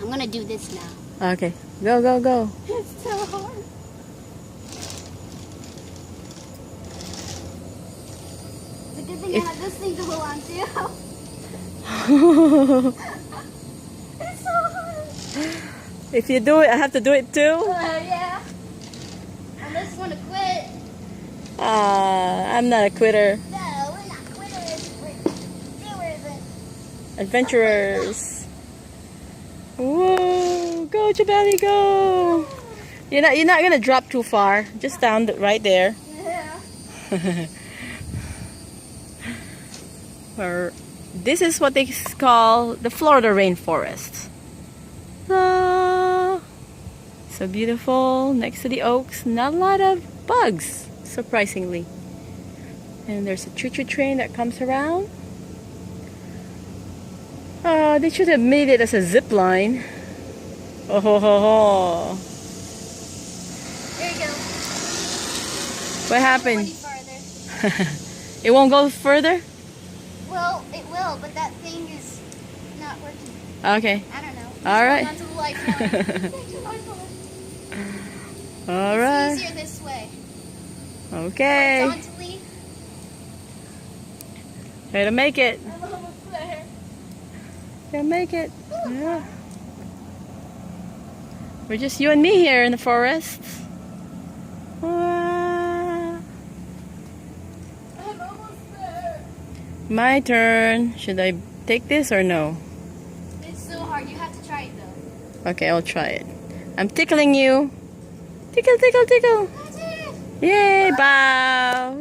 I'm gonna do this now. Okay. Go, go, go. It's so hard. It's a good thing I have this thing to hold on to. It's so hard. If you do it, I have to do it too? Yeah. I just want to quit. I'm not a quitter. No, we're not quitters. We're doers. Adventurers. Whoa! Go, Jabali, go! You're not gonna drop too far. Just stand right there. Yeah. Or this is what they call the Florida rainforest. Ah, so beautiful next to the oaks. Not a lot of bugs, surprisingly. And there's a choo-choo train that comes around. They should have made it as a zip line. Oh ho ho ho. There you go. What happened? Any farther. It won't go further? Well, it will, but that thing is not working. Okay. I don't know. All right. Hold on to the lifeline. All right. It's easier this way. Okay. It's on to leave. Way to make it. I'm almost there. Yeah, make it. Yeah. We're just you and me here in the forest. Ah. I'm almost there. My turn. Should I take this or no? It's so hard. You have to try it though. Okay, I'll try it. I'm tickling you. Tickle, tickle, tickle. That's it. Yay, bow.